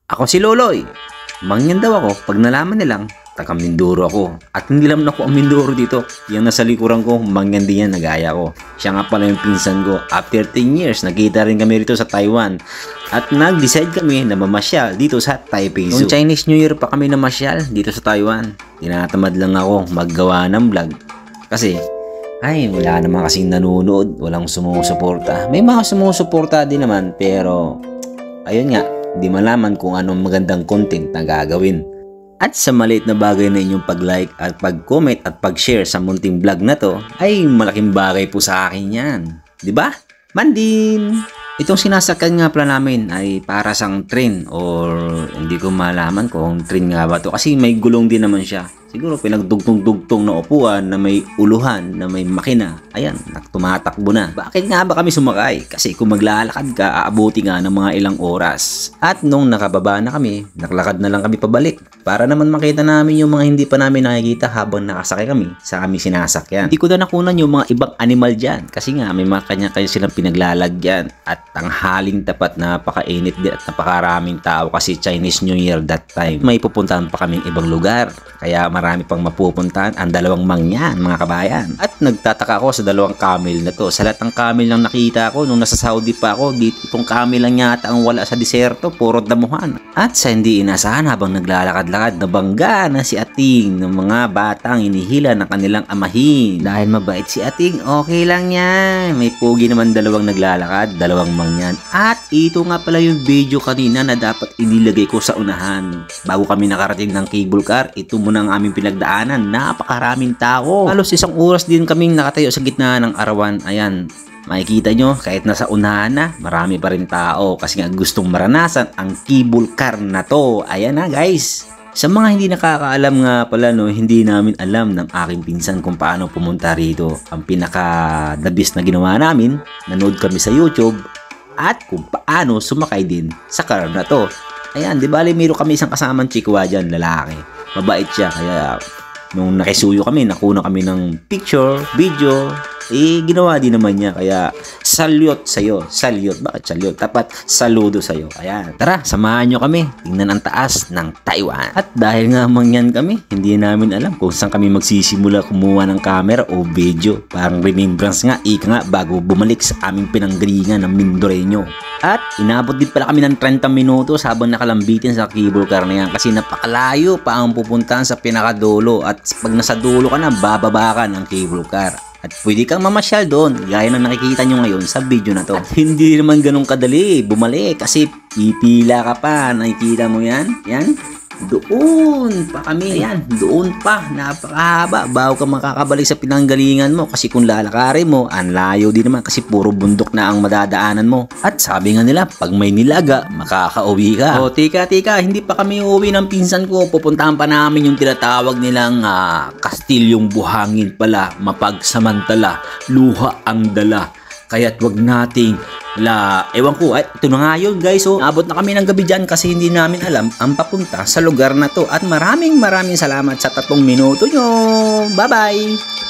Ako si Loloy. Mangyan daw ako pag nalaman nilang taga Mindoro ako. At hindi lang ako ang Mindoro dito. Yung nasa likuran ko, mangyan din yan, nagaya ko. Siya nga pala yung pinsan ko. After 10 years, nagkita rin kami rito sa Taiwan. At nag-decide kami na mamasyal dito sa Taipei Zoo. Noong Chinese New Year pa kami namasyal dito sa Taiwan. Tinatamad lang ako maggawa ng vlog. Kasi, ay, wala naman kasing nanonood. Walang sumusuporta. May mga sumusuporta din naman, pero ayun nga, di malaman kung anong magandang content na gagawin. At sa maliit na bagay na inyong pag-like at pag-comment at pag-share sa munting vlog na to, ay malaking bagay po sa akin yan. Diba? Mandin! Itong sinasakyan nga pala namin ay para sang train or hindi ko malaman kung train nga ba to kasi may gulong din naman siya. Siguro pinagdugtong-dugtong na upuan na may uluhan, na may makina. Ayan, tumatakbo na. Bakit nga ba kami sumakay? Kasi kung maglalakad ka, aabuti nga ng mga ilang oras. At nung nakababa na kami, naglakad na lang kami pabalik. Para naman makita namin yung mga hindi pa namin nakikita habang nakasakay kami sa aming sinasakyan. Hindi ko na nakunan yung mga ibang animal dyan. Kasi nga may mga kanya-kanya silang pinaglalagyan. At ang haling tapat, napakainit din at napakaraming tao kasi Chinese New Year that time. May pupuntahan pa kaming ibang lugar. Kaya marami pang mapupuntahan ang dalawang mangyan, mga kabayan. At nagtataka ako sa dalawang camel na to. Sa lahat ng camel lang nakita ko nung nasa Saudi pa ako, dito itong camel lang yata ang wala sa diserto, puro damuhan. At sa hindi inasahan habang naglalakad-lakad, nabangga na si Ating ng mga batang inihila ng kanilang amahin. Dahil mabait si Ating, okay lang yan. May pugi naman dalawang naglalakad, dalawang mangyan. At ito nga pala yung video kanina na dapat inilagay ko sa unahan. Bago kami nakarating ng cable car, ito muna ang aming pinagdaanan. Napakaraming tao. Halos isang oras din kaming nakatayo sa gitna ng arawan. Ayan, makikita nyo kahit nasa unahan na, marami pa rin tao kasi nga gustong maranasan ang cable car na to. Ayan na guys. Sa mga hindi nakakaalam nga pala, no, hindi namin alam ng aking pinsan kung paano pumunta rito. Ang pinaka-the best na ginawa namin, nanood kami sa YouTube at kung paano sumakay din sa car na to. Ayan, di bali meron kami isang kasamang chikwa dyan, lalaki. Mabait siya, kaya nung nakisuyo kami, nakuna kami ng picture, video, ginawa din naman niya. Kaya salute sa'yo. Salute, bakit salute? Dapat saludo sa'yo. Ayan, tara, samahan nyo kami. Tingnan ang taas ng Taiwan. At dahil nga mangyan kami, hindi namin alam kung saan kami magsisimula kumuha ng camera o video. Parang remembrance nga, ika nga, bago bumalik sa aming pinanggalingan ng Mindoreño. At inabot din pala kami ng 30 minutos habang nakalambitin sa cable car na yan kasi napakalayo pa ang pupuntahan sa pinakadulo at pag nasa dulo ka na, bababa ka ng cable car. At pwede kang mamasyal doon, gaya ng nakikita nyo ngayon sa video na to. At hindi naman ganun kadali bumalik kasi pipila ka pa. Nakikita mo yan? Yan? Doon pa kami. Ayan, doon pa. Napakahaba. Bago ka makakabalik sa pinanggalingan mo. Kasi kung lalakarin mo, ang layo din naman kasi puro bundok na ang madadaanan mo. At sabi nga nila, pag may nilaga, makakauwi ka. O, tika, hindi pa kami uuwi ng pinsan ko. Pupuntahan pa namin yung tinatawag nilang Kastilyong Buhangin pala. Mapagsamantala. Luha ang dala. Kaya't wag nating ewan ko, ito na nga yun guys. So, abot na kami ng gabi dyan kasi hindi namin alam ang papunta sa lugar na to. At maraming salamat sa 3 minuto nyo. Bye bye!